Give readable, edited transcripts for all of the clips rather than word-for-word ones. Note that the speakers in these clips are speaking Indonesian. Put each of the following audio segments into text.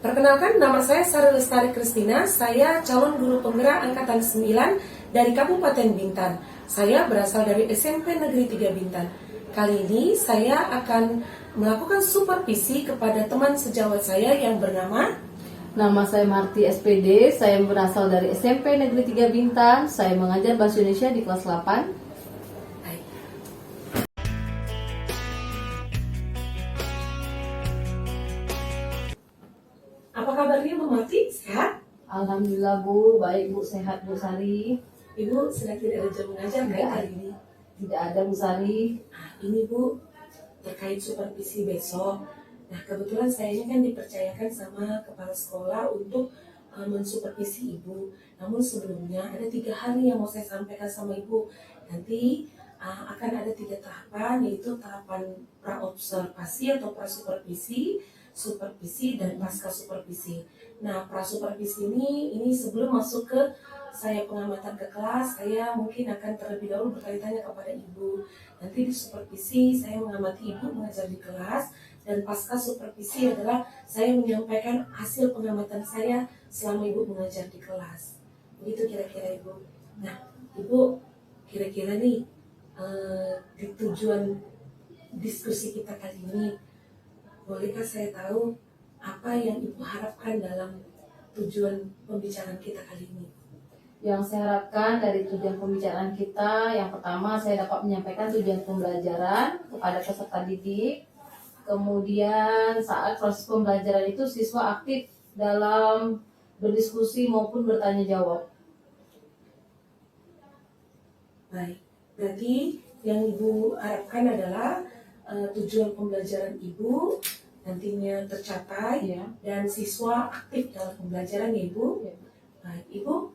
Perkenalkan, nama saya Sari Lestari Kristina. Saya calon guru penggerak angkatan 9 dari Kabupaten Bintan. Saya berasal dari SMP Negeri 3 Bintan. Kali ini saya akan melakukan supervisi kepada teman sejawat saya yang bernama. Nama saya Marti SPD, saya berasal dari SMP Negeri 3 Bintan. Saya mengajar Bahasa Indonesia di kelas 8. Apa kabarnya Bu Marti? Sehat? Alhamdulillah Bu, baik Bu, sehat Bu Sari. Ibu sedang tidak ada jam mengajar kan hari ini? Tidak ada Bu Sari. Nah, ini Bu, terkait supervisi besok. Nah, kebetulan saya ini kan dipercayakan sama kepala sekolah untuk mensupervisi Ibu. Namun sebelumnya ada 3 hal yang mau saya sampaikan sama Ibu. Nanti akan ada 3 tahapan, yaitu tahapan pra-observasi atau pra-supervisi, supervisi, dan pasca supervisi. Nah, pra-supervisi ini sebelum masuk ke saya pengamatan ke kelas, saya mungkin akan terlebih dahulu bertanya-tanya kepada Ibu. Nanti di supervisi saya mengamati Ibu mengajar di kelas, dan pasca supervisi adalah saya menyampaikan hasil pengamatan saya selama Ibu mengajar di kelas. Begitu kira-kira Ibu. Nah, Ibu kira-kira nih di tujuan diskusi kita kali ini, bolehkah saya tahu apa yang Ibu harapkan dalam tujuan pembicaraan kita kali ini? Yang saya harapkan dari tujuan pembicaraan kita, yang pertama saya dapat menyampaikan tujuan pembelajaran kepada peserta didik. Kemudian saat proses pembelajaran itu siswa aktif dalam berdiskusi maupun bertanya jawab. Baik, berarti yang Ibu harapkan adalah tujuan pembelajaran Ibu nantinya tercapai, Ya. dan siswa aktif dalam pembelajaran ya Ibu. Ya. Baik, Ibu,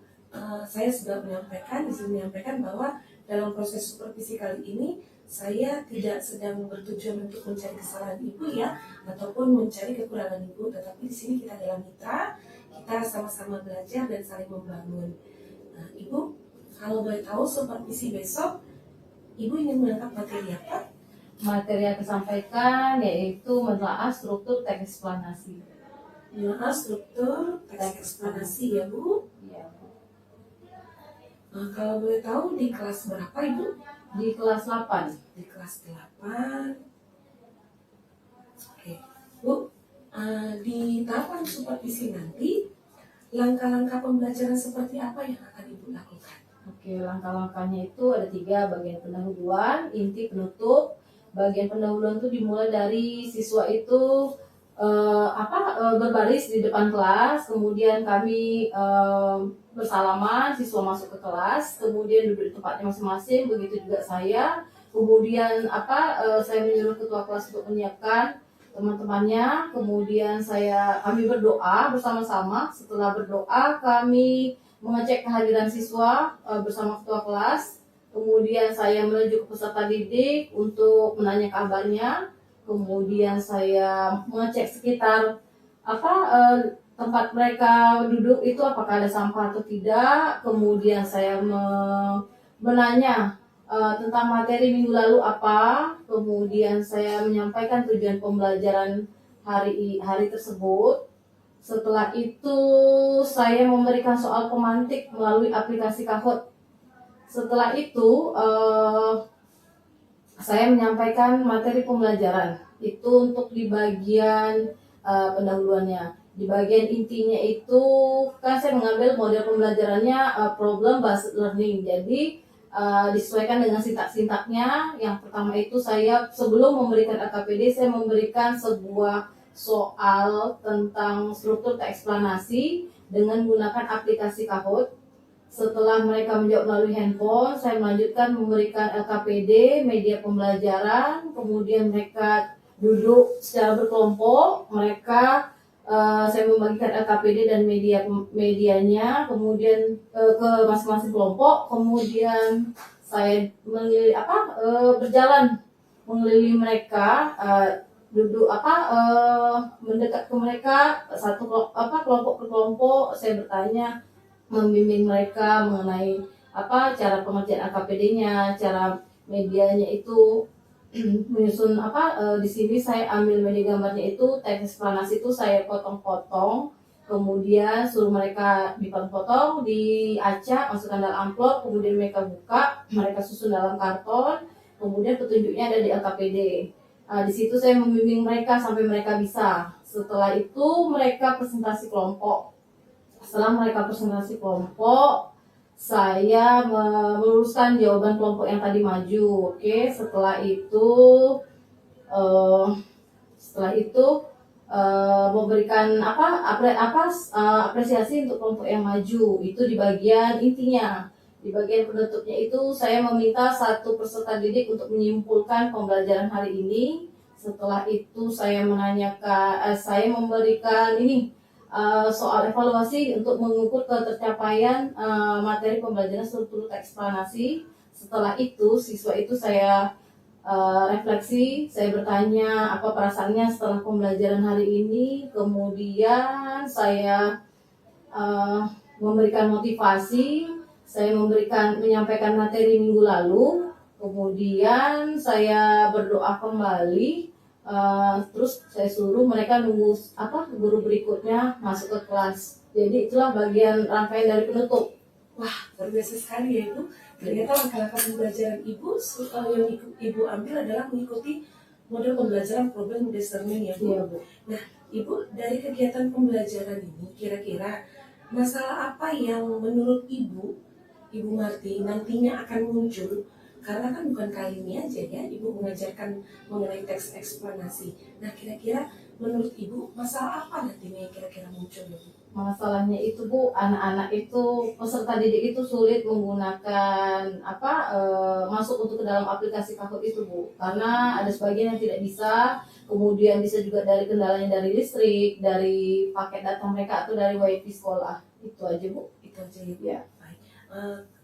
saya sudah menyampaikan bahwa dalam proses supervisi kali ini saya tidak sedang bertujuan untuk mencari kesalahan Ibu ya, ataupun mencari kekurangan Ibu, tetapi di sini kita adalah mitra, kita sama-sama belajar dan saling membangun. Nah, Ibu, kalau boleh tahu supervisi besok, Ibu ingin mengangkat materi apa? Materi yang disampaikan yaitu menelaah struktur teks eksplanasi. Menelaah struktur teks eksplanasi ya Bu. Ya. Nah, kalau boleh tahu di kelas berapa Ibu? Di kelas 8. Di kelas 8. Oke, Bu, di tahapan supervisi nanti, langkah-langkah pembelajaran seperti apa yang akan Ibu lakukan? Oke, langkah-langkahnya itu ada 3, bagian pendahuluan, inti, penutup. Bagian pendahuluan itu dimulai dari siswa itu berbaris di depan kelas, kemudian kami bersalaman, siswa masuk ke kelas, kemudian duduk di tempatnya masing-masing, begitu juga saya. Kemudian saya menyuruh ketua kelas untuk menyiapkan teman-temannya, kemudian kami berdoa bersama-sama. Setelah berdoa kami mengecek kehadiran siswa bersama ketua kelas. Kemudian saya menuju ke peserta didik untuk menanya kabarnya. Kemudian saya mengecek sekitar tempat mereka duduk itu apakah ada sampah atau tidak. Kemudian saya menanya tentang materi minggu lalu apa. Kemudian saya menyampaikan tujuan pembelajaran hari tersebut. Setelah itu saya memberikan soal pemantik melalui aplikasi Kahoot. Setelah itu saya menyampaikan materi pembelajaran itu untuk di bagian pendahuluannya. Di bagian intinya itu kan saya mengambil model pembelajarannya problem based learning. Jadi disesuaikan dengan sintak-sintaknya. Yang pertama itu saya sebelum memberikan AKPD saya memberikan sebuah soal tentang struktur teks eksplanasi dengan menggunakan aplikasi Kahoot. Setelah mereka menjawab melalui handphone, saya melanjutkan memberikan LKPD, media pembelajaran, kemudian mereka duduk secara berkelompok, saya membagikan LKPD dan medianya, kemudian ke masing-masing kelompok, kemudian saya berjalan mengelilingi mereka, mendekat ke mereka kelompok per kelompok, saya bertanya, membimbing mereka mengenai cara pengerjaan AKPD-nya, cara medianya itu menyusun di sini saya ambil media gambarnya itu teks eksplanasi itu saya potong-potong, kemudian suruh mereka dipotong, diacak, masukkan dalam amplop, kemudian mereka buka, mereka susun dalam karton, kemudian petunjuknya ada di LKPD. Di situ saya membimbing mereka sampai mereka bisa. Setelah itu mereka presentasi kelompok. Setelah mereka presentasi kelompok, saya meluruskan jawaban kelompok yang tadi maju. Oke, setelah itu uh, memberikan apresiasi untuk kelompok yang maju. Itu di bagian intinya. Di bagian penutupnya itu saya meminta satu peserta didik untuk menyimpulkan pembelajaran hari ini. Setelah itu saya memberikan soal evaluasi untuk mengukur ketercapaian materi pembelajaran struktur eksplanasi. Setelah itu siswa itu saya refleksi, saya bertanya apa perasaannya setelah pembelajaran hari ini, kemudian saya memberikan motivasi, saya menyampaikan materi minggu lalu, kemudian saya berdoa kembali, terus saya suruh mereka nunggu guru berikutnya masuk ke kelas. Jadi itulah bagian rangkaian dari penutup. Wah, luar biasa sekali ya Ibu. Ternyata langkah-langkah pembelajaran Ibu yang Ibu ambil adalah mengikuti model pembelajaran problem based learning ya Bu. Iya, Bu. Nah, Ibu dari kegiatan pembelajaran ini kira-kira masalah apa yang menurut Ibu Marti nantinya akan muncul? Karena kan bukan kali ini aja ya Ibu mengajarkan mengenai teks eksplanasi. Nah, kira-kira menurut Ibu masalah apa nantinya yang kira-kira muncul ya Bu? Masalahnya itu Bu, anak-anak itu peserta didik itu sulit menggunakan masuk untuk ke dalam aplikasi Kahoot itu Bu, karena ada sebagian yang tidak bisa, kemudian bisa juga dari kendalanya dari listrik, dari paket data mereka atau dari wifi sekolah. Itu aja Bu. Itu aja ya Bu. Ya. Baik.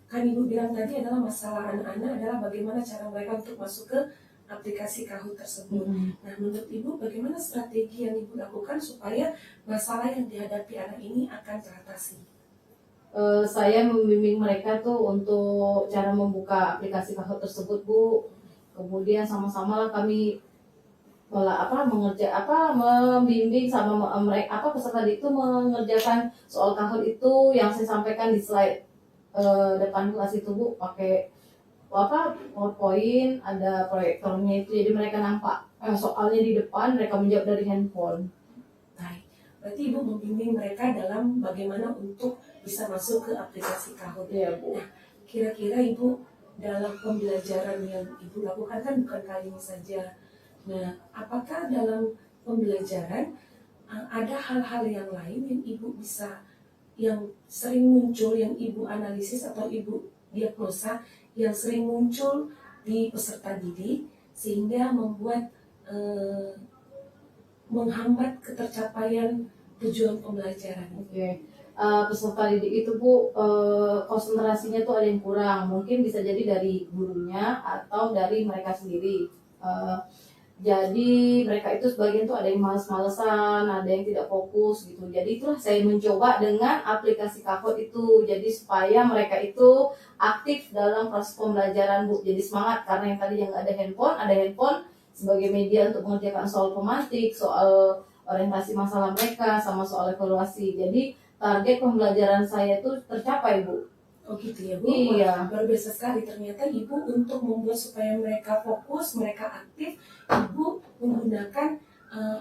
Kan Ibu bilang tadi adalah masalah anak-anak adalah bagaimana cara mereka untuk masuk ke aplikasi Kahoot tersebut. Nah, menurut Ibu bagaimana strategi yang Ibu lakukan supaya masalah yang dihadapi anak ini akan teratasi? Saya membimbing mereka tuh untuk cara membuka aplikasi Kahoot tersebut Bu. Kemudian sama-sama lah kami membimbing sama mereka peserta didik itu mengerjakan soal Kahoot itu yang saya sampaikan di slide depan kelas itu Bu, pakai PowerPoint, ada proyektornya itu, jadi mereka nampak soalnya di depan, mereka menjawab dari handphone. Baik, berarti Ibu membimbing mereka dalam bagaimana untuk bisa masuk ke aplikasi Kahoot. Iya Bu. Nah, kira-kira Ibu dalam pembelajaran yang Ibu lakukan kan bukan kali ini saja. Nah, apakah dalam pembelajaran ada hal-hal yang lain yang Ibu yang sering muncul, yang Ibu analisis atau Ibu diagnosa yang sering muncul di peserta didik sehingga membuat menghambat ketercapaian tujuan pembelajaran? Oke. Peserta didik itu Bu, konsentrasinya tuh ada yang kurang, mungkin bisa jadi dari gurunya atau dari mereka sendiri. Jadi mereka itu sebagian tuh ada yang males-malesan, ada yang tidak fokus gitu. Jadi itulah saya mencoba dengan aplikasi Kahoot itu. Jadi supaya mereka itu aktif dalam proses pembelajaran Bu. Jadi semangat, karena yang tadi yang ada handphone sebagai media untuk mengerjakan soal pemantik, soal orientasi masalah mereka, sama soal evaluasi. Jadi target pembelajaran saya itu tercapai Bu. Oh gitu ya Bu. Iya. Luar biasa sekali, ternyata Ibu untuk membuat supaya mereka fokus, mereka aktif, Ibu menggunakan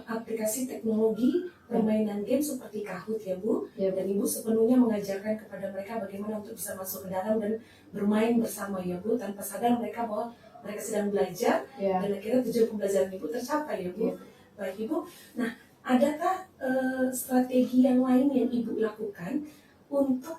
aplikasi teknologi permainan game seperti Kahoot ya Bu. Ya, dan Ibu sepenuhnya mengajarkan kepada mereka bagaimana untuk bisa masuk ke dalam dan bermain bersama ya Bu, tanpa sadar mereka bahwa mereka sedang belajar ya. Dan akhirnya tujuan pembelajaran Ibu tercapai ya Bu. Baik Ibu, nah adakah strategi yang lain yang Ibu lakukan untuk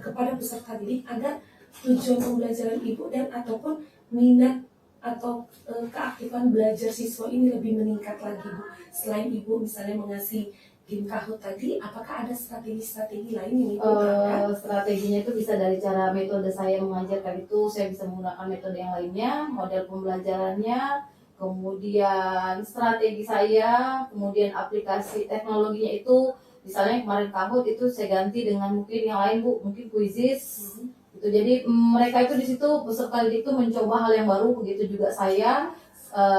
kepada peserta didik agar tujuan pembelajaran ibu dan ataupun minat atau keaktifan belajar siswa ini lebih meningkat lagi Bu? Selain ibu misalnya mengasih game Kahoot tadi, apakah ada strategi-strategi lain yang ibu terapkan? Strateginya itu bisa dari cara metode saya mengajarkan itu, saya bisa menggunakan metode yang lainnya, model pembelajarannya, kemudian strategi saya, kemudian aplikasi teknologinya itu, misalnya kemarin Kahoot itu saya ganti dengan mungkin yang lain Bu, mungkin Quizzes. Itu jadi mereka itu di situ peserta didik itu mencoba hal yang baru, begitu juga saya,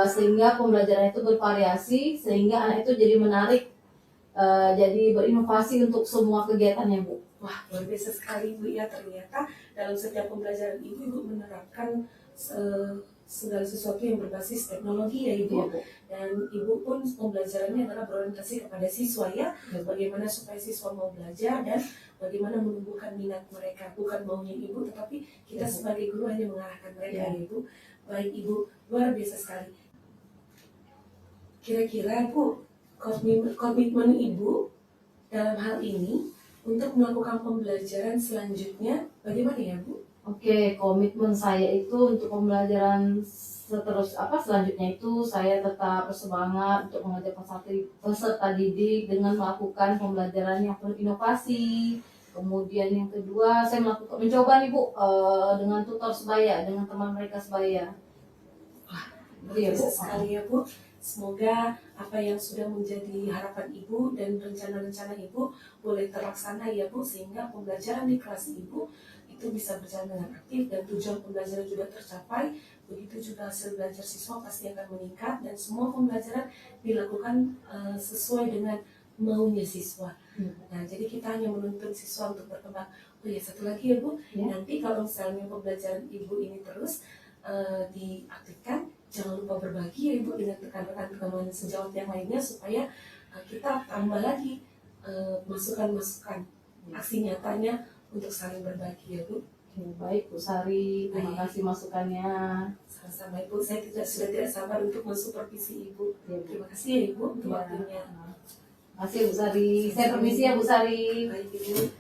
sehingga pembelajaran itu bervariasi, sehingga anak itu jadi menarik, jadi berinovasi untuk semua kegiatannya Bu. Wah, luar biasa sekali Bu ya, ternyata dalam setiap pembelajaran ibu menerapkan segala sesuatu yang berbasis teknologi ya Ibu. Iya, Bu. Dan Ibu pun pembelajarannya adalah berorientasi kepada siswa ya, bagaimana supaya siswa mau belajar dan bagaimana menumbuhkan minat mereka, bukan maunya Ibu, tetapi kita sebagai guru hanya mengarahkan mereka ya Ibu. Baik Ibu, luar biasa sekali. Kira-kira Bu, komitmen Ibu dalam hal ini untuk melakukan pembelajaran selanjutnya bagaimana ya Bu? Oke, komitmen saya itu untuk pembelajaran selanjutnya itu saya tetap bersemangat untuk mengajar peserta didik dengan melakukan pembelajaran yang penuh inovasi. Kemudian yang kedua, saya mencoba nih Bu, dengan tutor sebaya, dengan teman mereka sebaya. Luar biasa sekali ya Bu. Semoga apa yang sudah menjadi harapan Ibu dan rencana-rencana Ibu boleh terlaksana ya Bu, sehingga pembelajaran di kelas Ibu itu bisa berjalan dengan aktif dan tujuan pembelajaran juga tercapai. Begitu juga hasil belajar siswa pasti akan meningkat dan semua pembelajaran dilakukan sesuai dengan maunya siswa. Nah, jadi kita hanya menuntun siswa untuk berkembang. Oh ya, satu lagi ya Bu, nanti kalau misalnya pembelajaran Ibu ini terus diaktifkan, jangan lupa berbagi ya Ibu dengan rekan-rekan teman sejawat yang lainnya supaya kita tambah lagi masukan-masukan aksi nyatanya untuk saling berbagi ya Bu. Baik Bu Sari, terima kasih masukannya. Sama-sama Ibu, saya sudah tidak sabar untuk mensupervisi Ibu. Terima kasih ya Ibu untuk waktunya. Terima kasih Bu Sari. Saya permisi ya Bu Sari. Baik Ibu.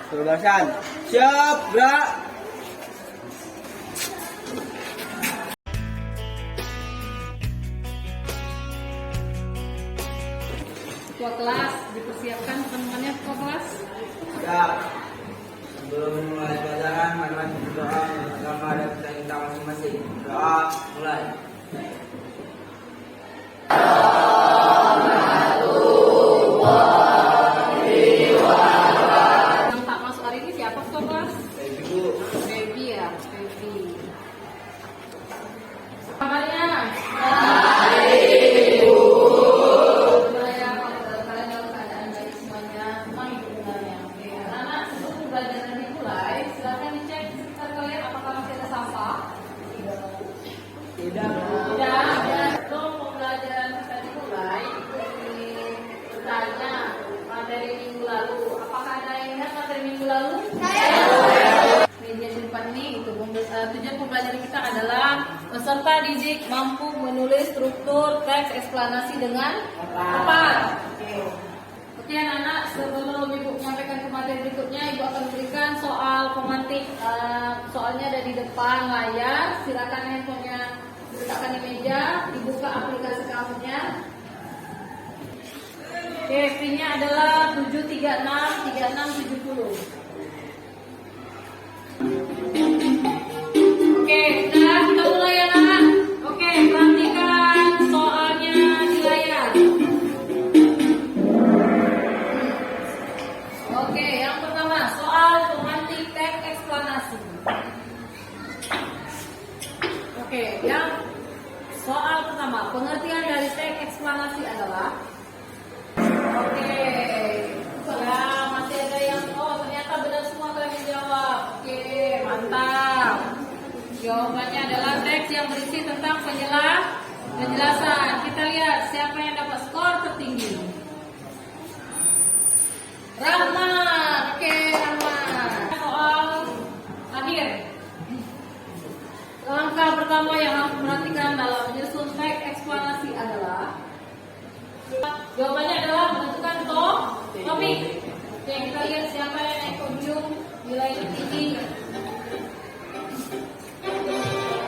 Perbalasan. Siap, gerak. Ketua kelas, dipersiapkan teman-temannya ketua kelas. Ya. Sebelum memulai pelajaran, mari berdoa bersama dan kita masing-masing. Doa mulai. Yang tak masuk hari ini siapa ketua kelas? Ibu. Baby ya, Baby. Kabarnya? Kalian dalam keadaan baik semuanya, memang ibu benarnya. Oke, anak sebelum pembelajaran dimulai, silakan dicek sekitar kalian apakah masih ada sampah. Tidak. Tidak. Sebelum pembelajaran kita dimulai, ikuti bertanya materi minggu lalu. Apakah ada yang ingat materi minggu lalu? Media di depan ini itu tujuan pembelajaran kita adalah peserta didik mampu menulis struktur teks eksplanasi dengan tepat. Oke anak-anak, sebelum Ibu menyampaikan ke materi berikutnya, Ibu akan berikan soal pemantik. Soalnya ada di depan layar. Silakan handphonenya diletakkan di meja, dibuka aplikasi Kahoot-nya. Oke, PIN-nya adalah 7363670. Oke, sudah kita mulai ya anak. Oke, perhatikan soalnya di layar. Oke, yang pertama soal pemantik teks eksplanasi. Oke, yang soal pertama, pengertian dari teks eksplanasi adalah. Oke, ya masih ada yang ternyata benar semua kalian menjawab. Oke, mantap. Jawabannya adalah teks yang berisi tentang penjelasan. Kita lihat siapa yang dapat skor tertinggi. Rahman, oke Rahman. Soal akhir. Langkah pertama yang harus diperhatikan dalam menyusun nilai tertinggi.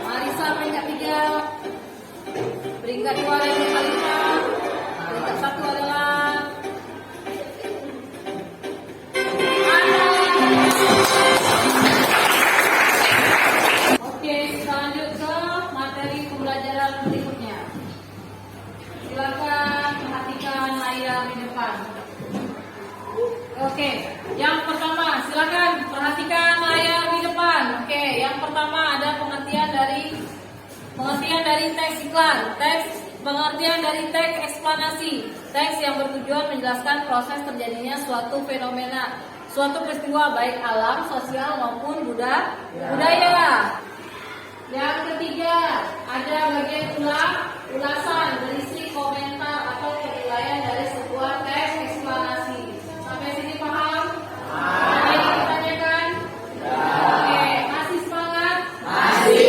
Marisa peringkat 3. Peringkat 2 Reni Kalita. Peringkat 1 adalah Oke, kita lanjut ke materi pembelajaran berikutnya. Silakan perhatikan layar di depan. Oke, yang pertama silakan perhatikan layar di depan. Oke, yang pertama ada pengertian dari teks iklan, pengertian dari teks eksplanasi, teks yang bertujuan menjelaskan proses terjadinya suatu fenomena, suatu peristiwa baik alam, sosial maupun budaya. Yang ketiga, ada bagian ulasan berisi komentar atau penilaian dari sebuah teks eksplanasi. Sampai sini paham? Ada yang ditanyakan? Oke, masih semangat? Oke,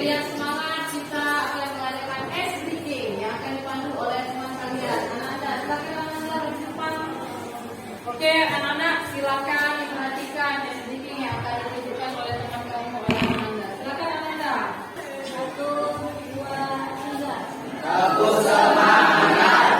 biar semangat kita akan mengadakan SDK yang akan dipandu oleh teman kalian. Anak-anak, silakan anak-anak di depan. Oke, anak-anak silakan diperhatikan SDK yang akan ditunjukkan oleh teman kamu oleh Anda. Silakan anak-anak. 1, 2, 3. Aku semangat.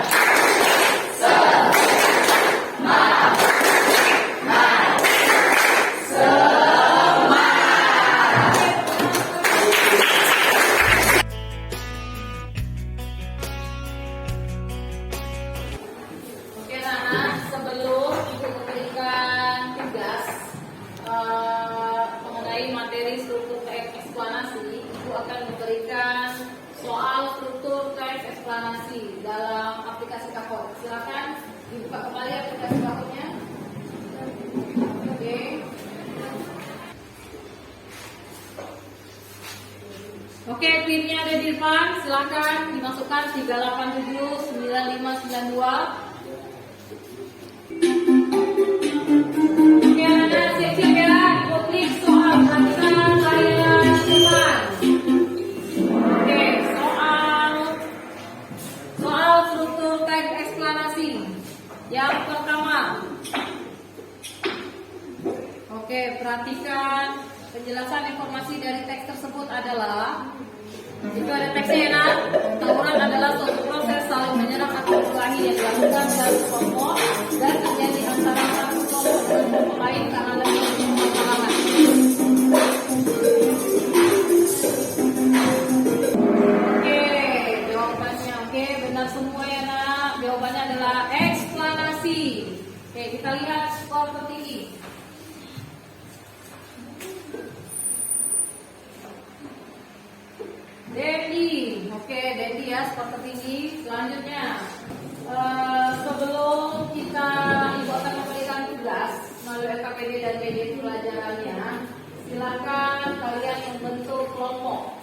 Oke, anak-anak, sebelum ibu memberikan tugas mengenai materi struktur teks eksplanasi, ibu akan memberikan soal struktur teks eksplanasi dalam aplikasi Kakor. Silakan dibuka kembali aplikasi Kakornya. Oke. Oke, pinnya ada di depan. Silakan dimasukkan 3879592. Oke, anak-anak siap-siap ya. Ibu klik soal perhatikan layar depan. Oke, soal struktur teks eksplanasi. Yang pertama. Oke, perhatikan penjelasan informasi dari teks tersebut adalah itu ada teksnya ya. Tawuran adalah suatu proses saling menyerang atau berkelahi yang dilakukan dalam kelompok dan terjadi antara satu kelompok dan kelompok lain karena lebih pengalaman. Oke, jawabannya oke, benar semua ya nak. Jawabannya adalah eksplanasi. Oke, kita lihat skor tertinggi. Dendi, oke Dendi ya skor tertinggi. Selanjutnya, sebelum kita ibu akan memberikan tugas melalui LKPD dan PD pelajarannya, silakan kalian membentuk kelompok.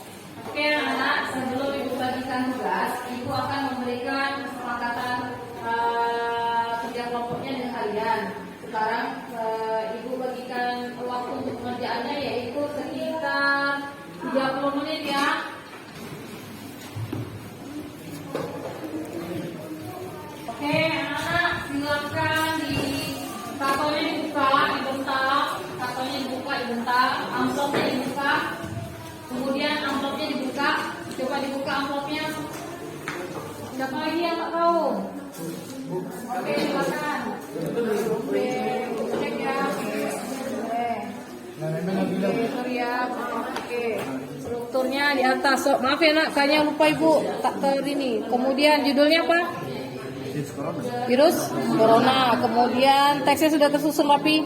Oke anak, sebelum ibu bagikan tugas, ibu akan memberikan kesepakatan kerja kelompoknya dengan kalian. Sekarang ibu bagikan waktu untuk pengerjaannya yaitu sekitar 30 menit ya. Oke, anak-anak silakan kartonnya dibuka, dibentak, kartonnya dibuka, dibentak, amplopnya dibuka, kemudian amplopnya dibuka, coba dibuka amplopnya. Siapa lagi yang tak tahu? Oke, silakan. Oke, cek ya. Oke, sorry ya. Oke, strukturnya di atas. So, maaf ya nak, kayaknya lupa ibu tak ini. Kemudian judulnya apa? Virus Corona. Kemudian teksnya sudah tersusun rapi.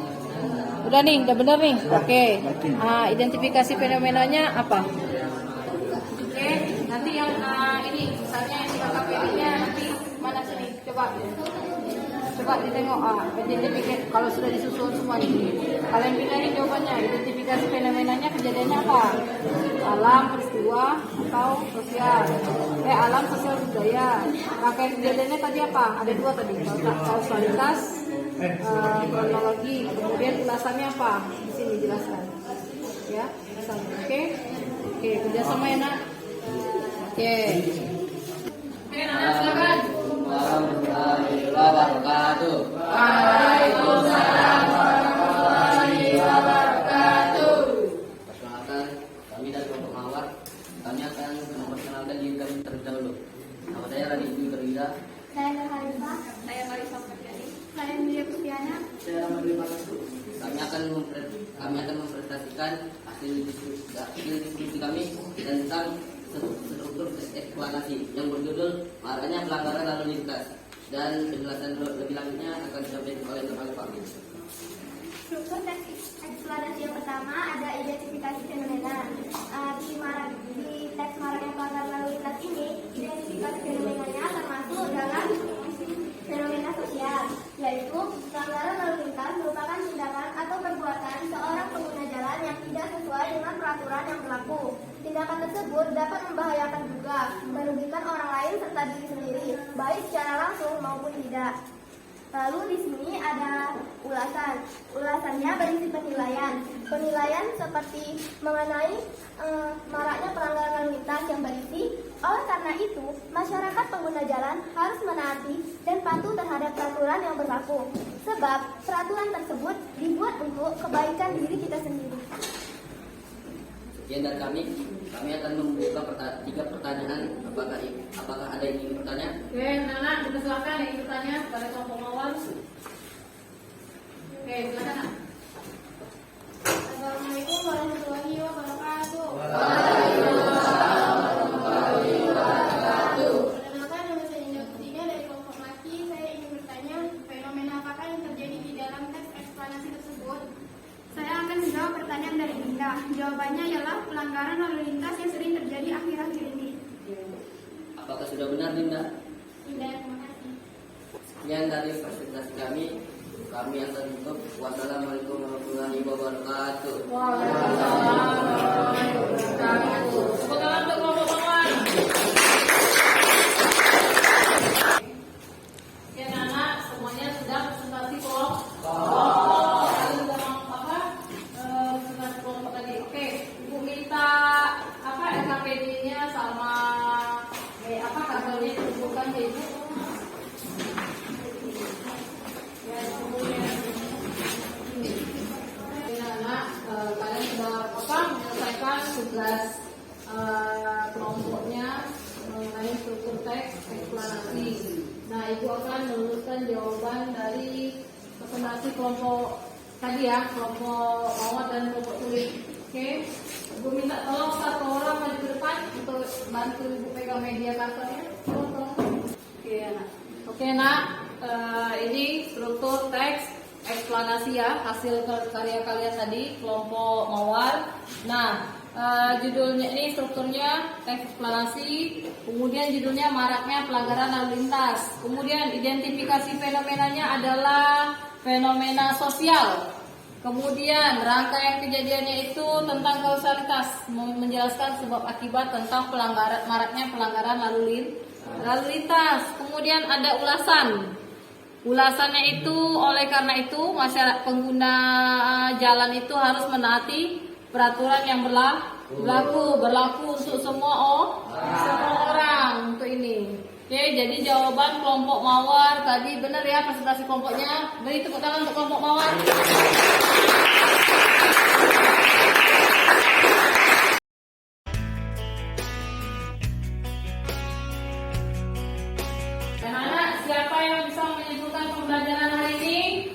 Udah nih, udah bener nih. Oke. Identifikasi fenomenanya apa? Oke. Nanti yang ini, misalnya yang di KPI-nya nanti mana sini? Coba ditengok. Identifikasi kalau sudah disusun semua ini. Kalian pilih nih jawabannya. Identifikasi fenomenanya kejadiannya apa? Alam, peristiwa, atau sosial? Alam, sosial, budaya. Rangkaian kejadiannya tadi apa? Ada 2 tadi. Kausalitas, kronologi. Kemudian ulasannya apa? Di sini dijelaskan. Ya, ulasannya. Oke, kerjasama ya nak. Oke, anak silakan. Warahmatullahi wabarakatuh. Waalaikumsalam warahmatullahi Saya Raditya Berida. Saya Nur Harifah. Saya Marisa Fatriani. Saya Emilia Kustiana. Saya Ramadhan Panasu. Kami akan mempresentasikan hasil diskusi kami tentang struktur eksplanasi yang berjudul maraknya pelanggaran lalu lintas, dan penjelasan lebih lanjutnya akan disampaikan oleh Nur Harifah. Struktur teks eksplanasi yang pertama ada identifikasi fenomena. Di teks maraknya pelanggaran lalu lintas ini, identifikasi fenomenanya termasuk dalam fenomena sosial, yaitu pelanggaran lalu lintas merupakan tindakan atau perbuatan seorang pengguna jalan yang tidak sesuai dengan peraturan yang berlaku. Tindakan tersebut dapat membahayakan juga, merugikan orang lain serta diri sendiri, baik secara langsung maupun tidak. Lalu di sini ada ulasan. Ulasannya berisi penilaian. Penilaian seperti mengenai maraknya pelanggaran lalu lintas yang berisi, oleh karena itu, masyarakat pengguna jalan harus menaati dan patuh terhadap peraturan yang berlaku. Sebab peraturan tersebut dibuat untuk kebaikan diri kita sendiri. Sekian dari kami akan membuka 3 pertanyaan. Apakah ada yang ingin bertanya? Oke, Nana, kita silakan yang ingin bertanya pada kelompok mawar. Oke, silakan. Assalamualaikum warahmatullahi wabarakatuh. Perkenalkan, nama saya Indah Putih dari kelompok laki. Saya ingin bertanya, fenomena apakah yang terjadi di dalam teks eksplanasi tersebut? Saya akan menjawab pertanyaan dari Dinda. Jawabannya ialah pelanggaran lalu lintas yang sering terjadi akhir-akhir ini. Apakah sudah benar, Dinda? Dinda, terima kasih. Sekian dari presentasi kami. Kami akan tutup. Wassalamualaikum warahmatullahi wabarakatuh. Waalaikumsalam warahmatullahi wabarakatuh. Tepuk tangan untuk kelompok mawar. Oke, Nana, semuanya sudah presentasi kelompok. Presentasi kelompok tadi. Oke, Ibu minta LKPD-nya sama kabelnya disebutkan ke Ibu. Ya, kemudian anak kalian sudah menyelesaikan tugas kelompoknya mengenai struktur teks eksplanasi. Nah, Ibu akan menuliskan jawaban dari presentasi kelompok tadi ya, kelompok mawar dan kelompok tulis. Oke, Ibu minta tolong satu orang maju ke depan untuk bantu Ibu pegang media kantornya. Oke, Nak. Ini struktur teks eksplanasi ya, hasil karya kalian tadi kelompok mawar. Nah, judulnya ini strukturnya teks eksplanasi, kemudian judulnya maraknya pelanggaran lalu lintas, kemudian identifikasi fenomenanya adalah fenomena sosial, kemudian rangkaian kejadiannya itu tentang kausalitas, menjelaskan sebab akibat tentang maraknya pelanggaran lalu lintas, kemudian ada ulasan. Ulasannya itu, oleh karena itu masyarakat pengguna jalan itu harus menaati peraturan yang berlaku untuk semua orang untuk ini. Oke, jadi jawaban kelompok mawar tadi benar ya, presentasi kelompoknya. Beri tepuk tangan untuk kelompok mawar. Siapa yang bisa menyebutkan pembelajaran hari ini?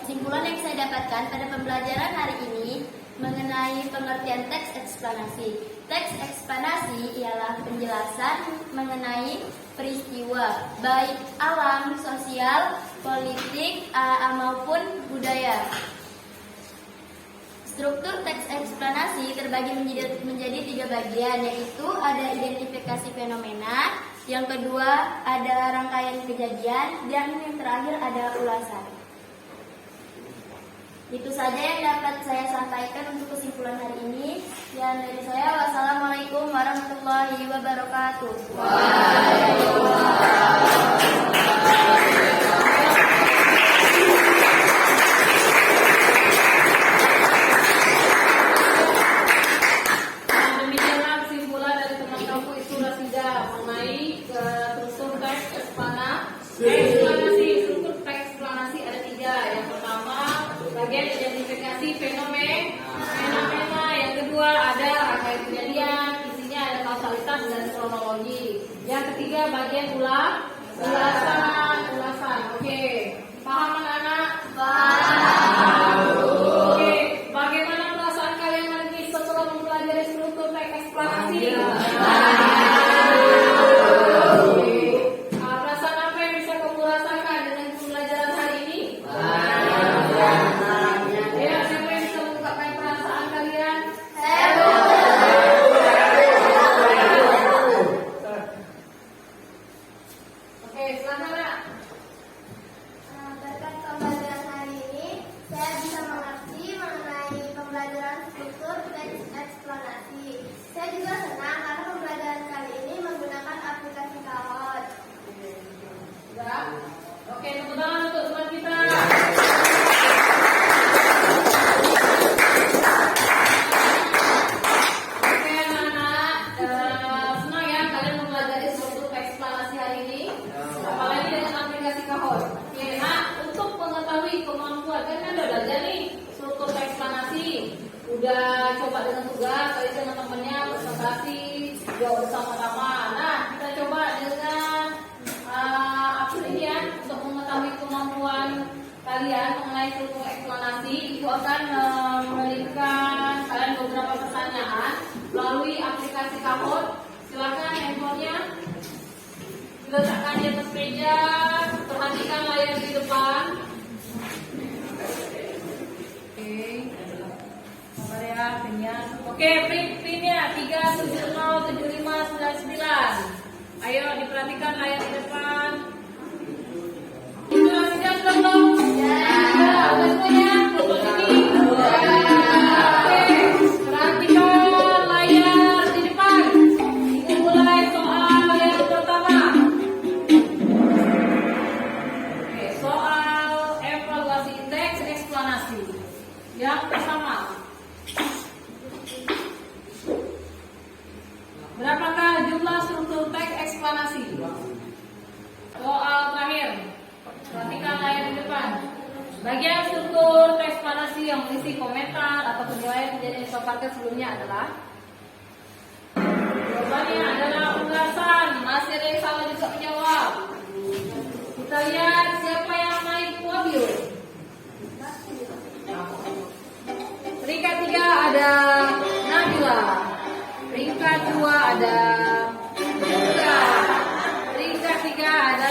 Kesimpulan yang saya dapatkan pada pembelajaran hari ini mengenai pengertian teks eksplanasi. Teks eksplanasi ialah penjelasan mengenai peristiwa, baik alam, sosial, politik, maupun budaya. Struktur teks eksplanasi terbagi menjadi 3 bagian, yaitu ada identifikasi fenomena, yang kedua ada rangkaian kejadian, dan yang terakhir ada ulasan. Itu saja yang dapat saya sampaikan untuk kesimpulan hari ini. Dan dari saya, wassalamualaikum warahmatullahi wabarakatuh. Bagian identifikasi fenomena, yang kedua ada kronologi. Yang ketiga bagian ulasan. Oke, paham anak-anak? Paham. Oke, bagaimana perasaan kalian hari ini setelah mempelajari struktur teks eksplanasi? Oke, perasaan apa yang bisa kamu rasakan dengan pembelajaran hari ini? Ya, siapa yang bisa mengungkapkan perasaan kalian? Oke, silakan Nak. Berkat pembelajaran hari ini, saya bisa mengerti mengenai pembelajaran struktur teks eksplanasi. Saya juga senang karena pembelajaran kali ini menggunakan aplikasi Kahoot. Ya. Oke, tepuk tangan untuk teman kita. Oke anak-anak, senang ya kalian mempelajari struktur teks eksplanasi hari ini, apalagi dengan aplikasi Kahoot. Oke, nah untuk mengetahui kemampuan kan udah belajar nih struktur teks eksplanasi, udah coba dengan tugas, tadi dengan temennya presentasi, jawab bersama-sama. Nah kita coba dengan aplikasi ini ya untuk mengetahui kemampuan kalian mengenai struktur eksplanasi. Ibu akan memberikan kalian beberapa pertanyaan melalui aplikasi Kahoot. Silakan handphonenya diletakkan di atas meja, perhatikan layar di depan. Oke, sabar ya pinnya. Oke, pinnya 3707599. Ayo diperhatikan layar di depan. Sudah siap belum? Ya. Udah semuanya? Foto sini. Oke, perhatikan layar di depan. Mulai soal yang pertama. Oke, soal evaluasi teks eksplanasi. Yang pertama. Berapakah jumlah struktur teks eksplanasi? Soal terakhir. Perhatikan layar di depan. Bagian struktur teks eksplanasi yang berisi komentar atau penilaian kejadian yang dipaparkan sebelumnya adalah jawabannya adalah ulasan. Masih ada yang salah juga menjawab. Kita lihat siapa yang naik podium. Peringkat 3 ada Nabila. Peringkat 2 ada Buka. Peringkat 3 ada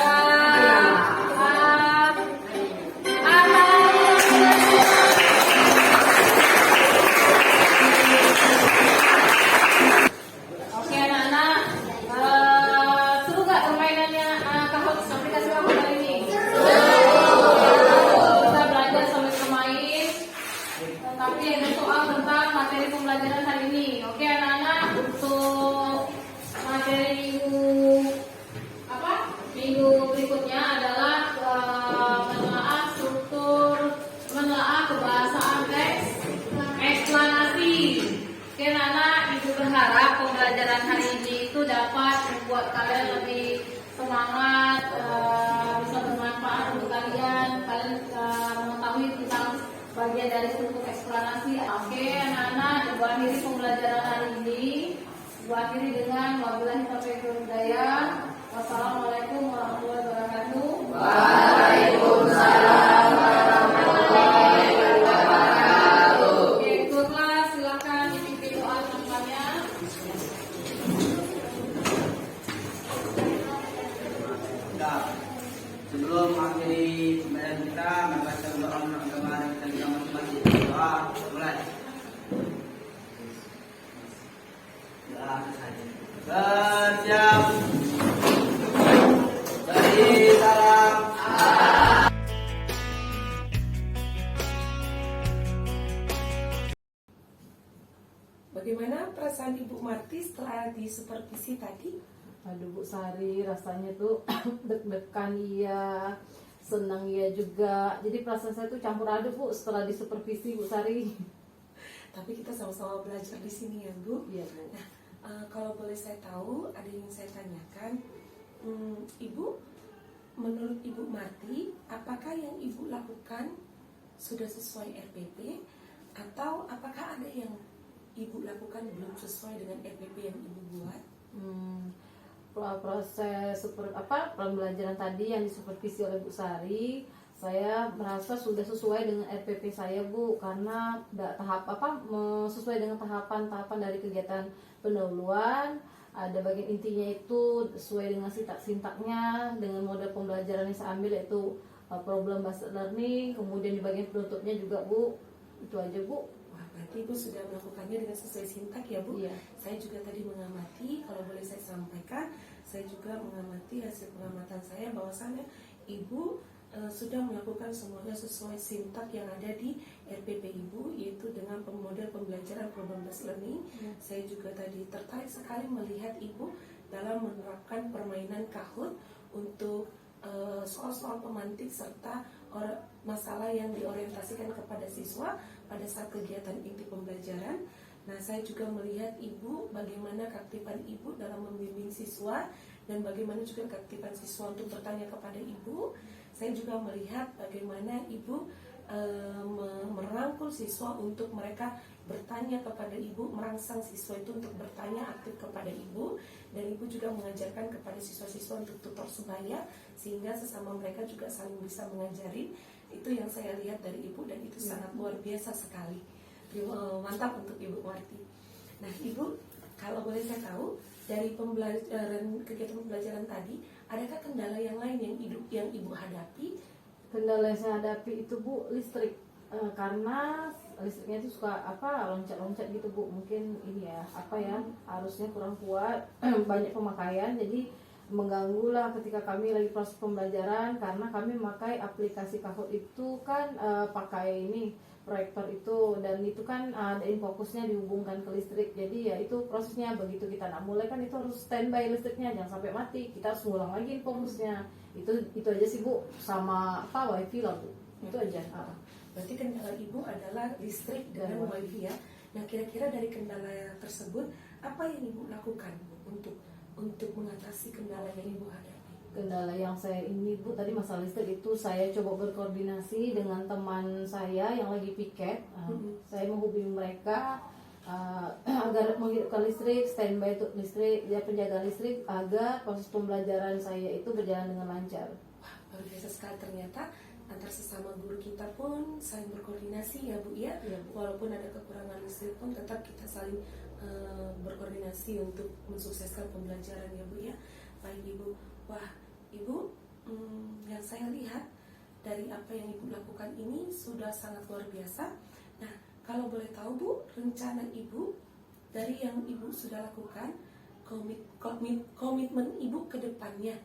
Oke anak-anak, seru gak permainannya Kahoot aplikasi Kahoot kali ini? Kita belajar sambil bermain, tapi ada soal tentang materi pembelajaran hari ini. Oke anak-anak, untuk materi minggu berikutnya adalah menelaah kebahasaan teks eksplanasi. Oke anak-anak, ibu berharap pembelajaran hari ini itu dapat membuat kalian lebih semangat, bisa bermanfaat untuk kalian mengetahui tentang bagian dari struktur eksplanasi. Oke anak-anak, ibu akhiri pembelajaran hari ini. Ibu akhiri dengan wabillahi taufiq wal hidayah. Wassalamualaikum warahmatullahi wabarakatuh. Waalaikumsalam warahmatullahi wabarakatuh. Oke, ketua kelas silakan dipimpin doa teman-temannya. Nah, sebelum mengakhiri pembelajaran kita, maka kita berdoa menurut agama dan kita masing-masing. Doa, mulai. Doa saja. Bersiap. Beri salam. Bagaimana perasaan Ibu Marti setelah disupervisi tadi? Aduh Bu Sari, rasanya tuh deg-degan iya, senang iya juga. Jadi perasaan saya tuh campur aduk Bu setelah disupervisi Bu Sari. Tapi kita sama-sama belajar di sini ya Bu. Iya Bu. Nah, kalau boleh saya tahu, ada yang saya tanyakan, Ibu, menurut Ibu Marti, apakah yang Ibu lakukan sudah sesuai RPP atau apakah ada yang Ibu lakukan belum sesuai dengan RPP yang Ibu buat? Proses pembelajaran tadi yang disupervisi oleh Bu Sari, saya merasa sudah sesuai dengan RPP saya, Bu, karena sesuai dengan tahapan-tahapan dari kegiatan pendahuluan. Ada bagian intinya itu sesuai dengan sintak-sintaknya, dengan model pembelajaran yang saya ambil yaitu problem based learning. Kemudian di bagian penutupnya juga, Bu, itu aja, Bu. Wah, berarti Ibu sudah melakukannya dengan sesuai sintak ya, Bu? Iya. Saya juga tadi mengamati, kalau boleh saya sampaikan, saya juga mengamati hasil pengamatan saya bahwasannya Ibu sudah melakukan semuanya sesuai sintak yang ada di RPP Ibu, yaitu dengan model pembelajaran problem based learning. Saya juga tadi tertarik sekali melihat Ibu dalam menerapkan permainan Kahoot untuk soal-soal pemantik serta masalah yang diorientasikan kepada siswa pada saat kegiatan inti pembelajaran. Nah, saya juga melihat Ibu bagaimana keaktifan Ibu dalam membimbing siswa dan bagaimana juga keaktifan siswa untuk bertanya kepada Ibu. Saya juga melihat bagaimana Ibu merangkul siswa untuk mereka bertanya kepada Ibu, merangsang siswa itu untuk bertanya aktif kepada Ibu, dan Ibu juga mengajarkan kepada siswa-siswa untuk tutor sebaya sehingga sesama mereka juga saling bisa mengajari. Itu yang saya lihat dari Ibu dan itu sangat luar biasa sekali. Mantap untuk Ibu Warti. Nah, Ibu, kalau boleh saya tahu dari kegiatan pembelajaran tadi, adakah kendala yang lain yang Ibu hadapi? Kendala yang saya hadapi itu, Bu, listrik. Karena listriknya itu suka loncat-loncat gitu, Bu. Mungkin ini ya arusnya kurang kuat, banyak pemakaian, jadi mengganggu lah ketika kami lagi proses pembelajaran, karena kami memakai aplikasi Kahoot itu kan pakai ini proyektor itu, dan itu kan ada fokusnya dihubungkan ke listrik. Jadi ya itu prosesnya, begitu kita nak mulai kan itu harus standby listriknya, jangan sampai mati, kita harus ngulang lagi fokusnya. Itu aja sih, Bu, sama wifi lah, Bu, itu aja. Berarti kendala Ibu adalah listrik dan wifi ya. Nah, kira-kira dari kendala tersebut apa yang Ibu lakukan, Bu, untuk mengatasi kendala yang Ibu hadapi? Kendala yang saya ini, Bu, tadi masalah listrik itu saya coba berkoordinasi dengan teman saya yang lagi piket. Saya menghubungi mereka agar menghidupkan listrik, standby untuk listrik, penjaga listrik, agar proses pembelajaran saya itu berjalan dengan lancar. Wah, luar biasa sekali, ternyata antar sesama guru kita pun saling berkoordinasi ya, Bu ya. Walaupun ada kekurangan listrik pun tetap kita saling berkoordinasi untuk mensukseskan pembelajaran ya, Bu ya. Baik, Ibu. Wah, Ibu, yang saya lihat dari apa yang Ibu lakukan ini sudah sangat luar biasa. Nah, kalau boleh tahu, Bu, rencana Ibu dari yang Ibu sudah lakukan, komitmen Ibu ke depannya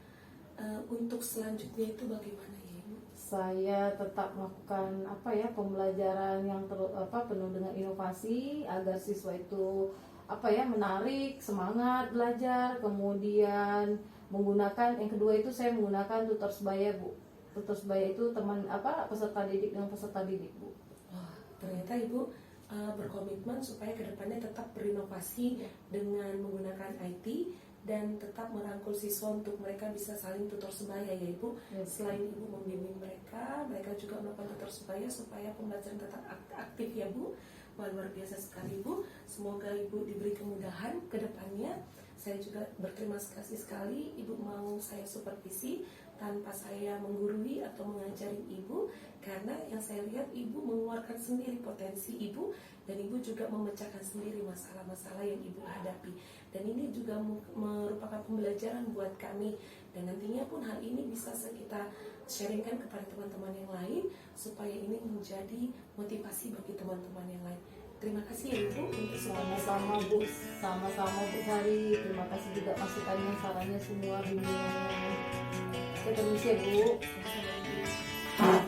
untuk selanjutnya itu bagaimana ya, Ibu? Saya tetap melakukan pembelajaran yang penuh dengan inovasi agar siswa itu menarik, semangat belajar. Kemudian menggunakan, yang kedua itu saya menggunakan tutor sebaya, Bu. Tutor sebaya itu teman peserta didik dengan peserta didik, Bu. Wah, ternyata Ibu berkomitmen supaya kedepannya tetap berinovasi dengan menggunakan IT dan tetap merangkul siswa untuk mereka bisa saling tutor sebaya ya, Ibu. Selain Ibu membimbing mereka juga melakukan tutor sebaya supaya pembelajaran tetap aktif ya, Bu. Wah, luar biasa sekali, Bu. Semoga Ibu diberi kemudahan ke depannya. Saya juga berterima kasih sekali Ibu mau saya supervisi tanpa saya menggurui atau mengajari Ibu, karena yang saya lihat Ibu mengeluarkan sendiri potensi Ibu dan Ibu juga memecahkan sendiri masalah-masalah yang Ibu hadapi. Dan ini juga merupakan pembelajaran buat kami, dan nantinya pun hal ini bisa kita sharingkan kepada teman-teman yang lain supaya ini menjadi motivasi bagi teman-teman yang lain. Terima kasih ya, Ibu untuk Sama-sama, Bu. Sama-sama, Bu Sari. Terima kasih juga masukannya, sarannya, semua bimbingannya. Saya permisi ya, Bu. Sama-sama, Bu.